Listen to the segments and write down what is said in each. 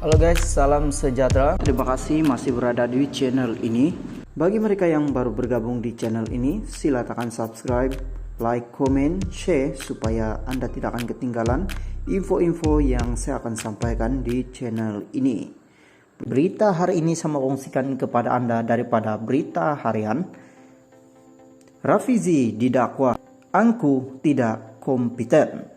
Halo guys, salam sejahtera. Terima kasih masih berada di channel ini. Bagi mereka yang baru bergabung di channel ini, silakan subscribe, like, comment, share supaya Anda tidak akan ketinggalan info-info yang saya akan sampaikan di channel ini. Berita hari ini saya mau kongsikan kepada Anda daripada berita harian. Rafizi didakwa angku tidak kompeten.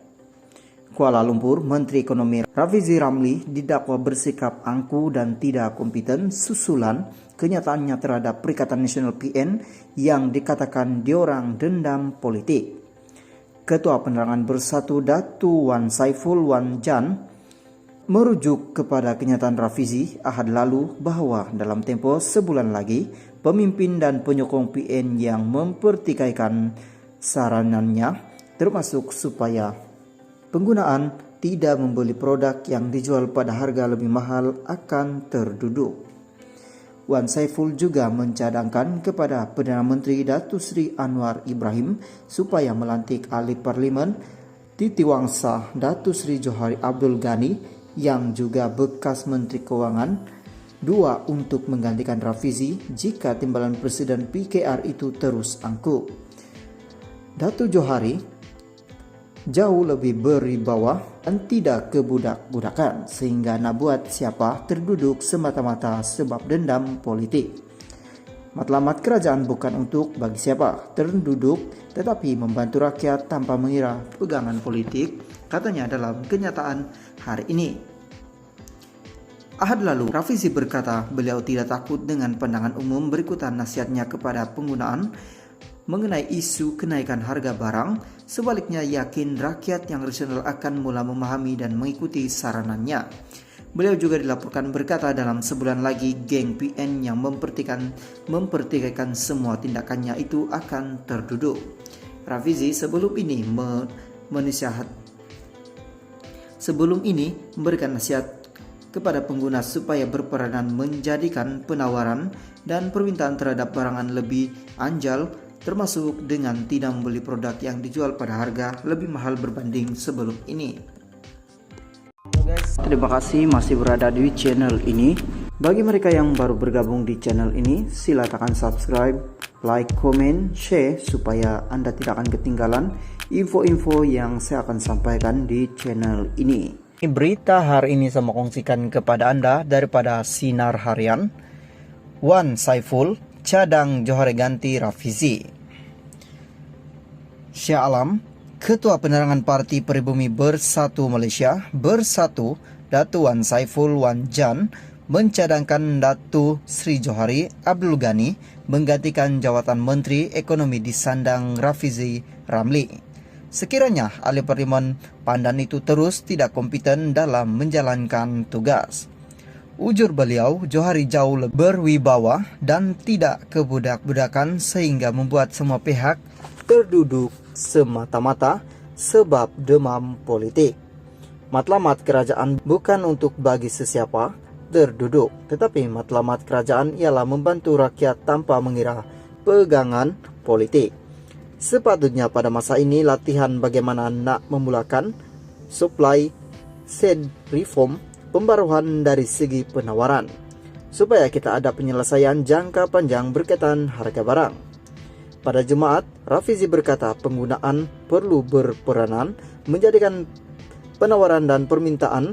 Kuala Lumpur, Menteri Ekonomi Rafizi Ramli didakwa bersikap angku dan tidak kompeten susulan kenyataannya terhadap Perikatan Nasional PN yang dikatakan diorang dendam politik. Ketua Penerangan Bersatu Datu Wan Saiful Wan Jan merujuk kepada kenyataan Rafizi Ahad lalu bahwa dalam tempo sebulan lagi pemimpin dan penyokong PN yang mempertikaikan saranannya termasuk supaya penggunaan tidak membeli produk yang dijual pada harga lebih mahal akan terduduk. Wan Saiful juga mencadangkan kepada Perdana Menteri Datuk Seri Anwar Ibrahim supaya melantik ahli parlimen Titiwangsa Datuk Seri Johari Abdul Ghani yang juga bekas Menteri Keuangan dua untuk menggantikan Rafizi jika timbalan Presiden PKR itu terus angkuh. Datuk Johari jauh lebih berwibawa dan tidak kebudak-budakan sehingga nak buat siapa terduduk semata-mata sebab dendam politik. Matlamat kerajaan bukan untuk bagi siapa terduduk tetapi membantu rakyat tanpa mengira pegangan politik, katanya dalam kenyataan hari ini. Ahad lalu, Rafizi berkata beliau tidak takut dengan pandangan umum berikutan nasihatnya kepada penggunaan mengenai isu kenaikan harga barang, sebaliknya yakin rakyat yang rasional akan mulai memahami dan mengikuti saranannya. Beliau juga dilaporkan berkata dalam sebulan lagi geng PN yang mempertikaikan semua tindakannya itu akan terduduk. Rafizi sebelum ini memberikan nasihat kepada pengguna supaya berperanan menjadikan penawaran dan permintaan terhadap barangan lebih anjal, termasuk dengan tidak membeli produk yang dijual pada harga lebih mahal berbanding sebelum ini. Guys, terima kasih masih berada di channel ini. Bagi mereka yang baru bergabung di channel ini, silakan subscribe, like, comment, share supaya Anda tidak akan ketinggalan info-info yang saya akan sampaikan di channel ini. Berita hari ini saya mau kongsikan kepada Anda daripada Sinar Harian. Wan Saiful cadang Johari ganti Rafizi. Syah Alam, Ketua Penerangan Parti Peribumi Bersatu Malaysia Bersatu Datu Wan Saiful Wan Jan mencadangkan Datu Sri Johari Abdul Ghani menggantikan jawatan Menteri Ekonomi disandang Rafizi Ramli. Sekiranya ahli parlimen pandan itu terus tidak kompeten dalam menjalankan tugas. Ujur beliau, Johari jauh lebih berwibawa dan tidak kebudak-budakan sehingga membuat semua pihak terduduk semata-mata sebab demam politik. Matlamat kerajaan bukan untuk bagi sesiapa terduduk, tetapi matlamat kerajaan ialah membantu rakyat tanpa mengira pegangan politik. Sepatutnya pada masa ini latihan bagaimana nak memulakan supply side reform, pembaruan dari segi penawaran, supaya kita ada penyelesaian jangka panjang berkaitan harga barang. Pada Jumaat, Rafizi berkata penggunaan perlu berperanan menjadikan penawaran dan permintaan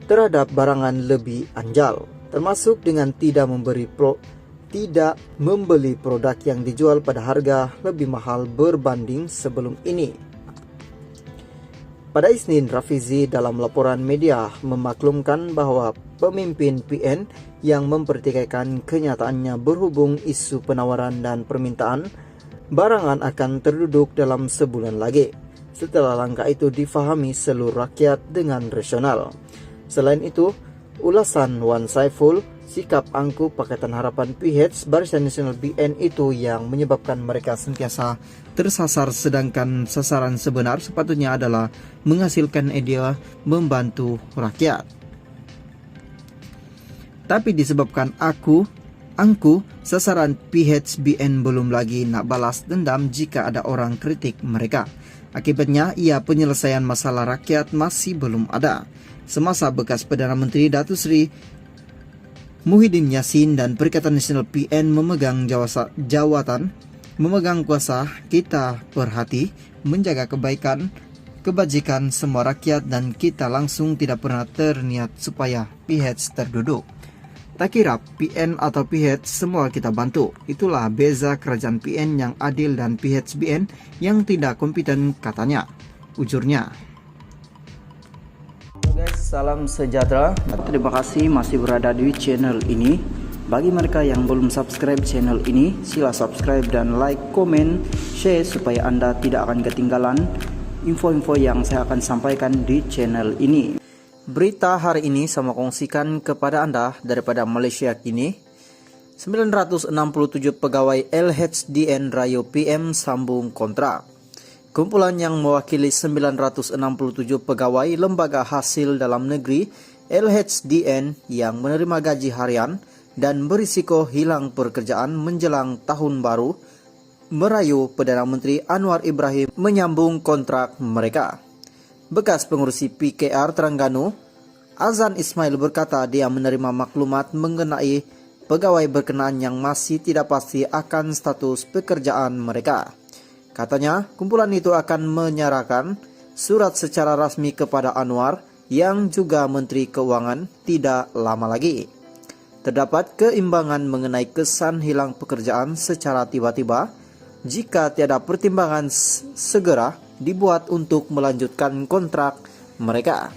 terhadap barangan lebih anjal, termasuk dengan tidak membeli produk yang dijual pada harga lebih mahal berbanding sebelum ini. Pada Isnin, Rafizi dalam laporan media memaklumkan bahwa pemimpin PN yang mempertikaikan kenyataannya berhubung isu penawaran dan permintaan barangan akan terduduk dalam sebulan lagi, setelah langkah itu difahami seluruh rakyat dengan rasional. Selain itu, ulasan Wan Saiful, sikap angkuh Pakatan Harapan PH Barisan Nasional BN itu yang menyebabkan mereka sentiasa tersasar, sedangkan sasaran sebenar sepatutnya adalah menghasilkan ide membantu rakyat. Tapi disebabkan angku, sasaran PHBN belum lagi nak balas dendam jika ada orang kritik mereka. Akibatnya, penyelesaian masalah rakyat masih belum ada. semasa bekas Perdana Menteri Datuk Seri Muhyiddin Yassin dan Perikatan Nasional PN memegang kuasa, kita perhati menjaga kebajikan semua rakyat dan kita langsung tidak pernah terniat supaya PH terduduk. Tak kira PN atau PH, semua kita bantu. Itulah beza kerajaan PN yang adil dan PHBN yang tidak kompeten, katanya, ujurnya. Guys, salam sejahtera. Terima kasih masih berada di channel ini. Bagi mereka yang belum subscribe channel ini, sila subscribe dan like, komen, share supaya Anda tidak akan ketinggalan info-info yang saya akan sampaikan di channel ini. Berita hari ini saya kongsikan kepada Anda daripada Malaysia kini. 967 pegawai LHDN Rayo PM sambung kontrak. Kumpulan yang mewakili 967 pegawai lembaga hasil dalam negeri LHDN yang menerima gaji harian dan berisiko hilang pekerjaan menjelang tahun baru merayu Perdana Menteri Anwar Ibrahim menyambung kontrak mereka. Bekas pengurusi PKR Terengganu, Azan Ismail berkata dia menerima maklumat mengenai pegawai berkenaan yang masih tidak pasti akan status pekerjaan mereka. Katanya, kumpulan itu akan menyerahkan surat secara rasmi kepada Anwar yang juga Menteri Keuangan tidak lama lagi. Terdapat keimbangan mengenai kesan hilang pekerjaan secara tiba-tiba jika tiada pertimbangan segera dibuat untuk melanjutkan kontrak mereka.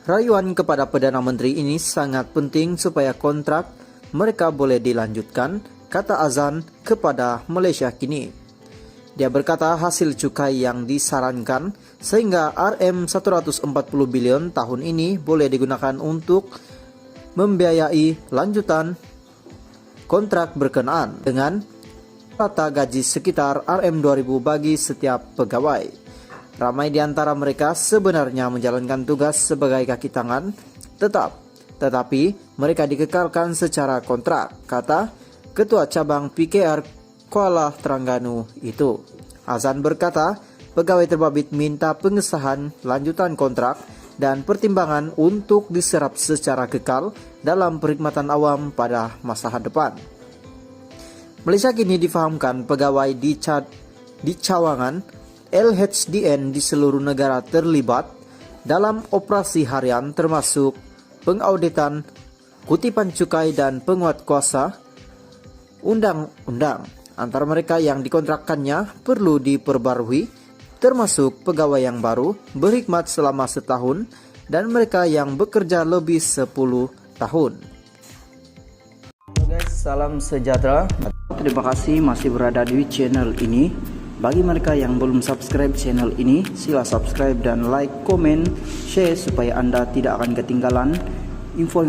Rayuan kepada Perdana Menteri ini sangat penting supaya kontrak mereka boleh dilanjutkan, kata Azan kepada Malaysia kini. Dia berkata hasil cukai yang disarankan sehingga RM140 bilion tahun ini boleh digunakan untuk membiayai lanjutan kontrak berkenaan dengan rata gaji sekitar RM2.000 bagi setiap pegawai. Ramai di antara mereka sebenarnya menjalankan tugas sebagai kaki tangan tetapi mereka dikekalkan secara kontrak, kata Ketua Cabang PKR Kuala Terengganu itu. Azan berkata, pegawai terbabit minta pengesahan lanjutan kontrak dan pertimbangan untuk diserap secara kekal dalam perkhidmatan awam pada masa depan. Malaysia kini difahamkan pegawai di cawangan LHDN di seluruh negara terlibat dalam operasi harian termasuk pengauditan, kutipan cukai dan penguatkuasa undang-undang. Antara mereka yang dikontrakkannya perlu diperbarui, termasuk pegawai yang baru berkhidmat selama setahun dan mereka yang bekerja lebih 10 tahun. Guys, salam sejahtera. Terima kasih masih berada di channel ini. Bagi mereka yang belum subscribe channel ini, sila subscribe dan like, komen, share supaya Anda tidak akan ketinggalan info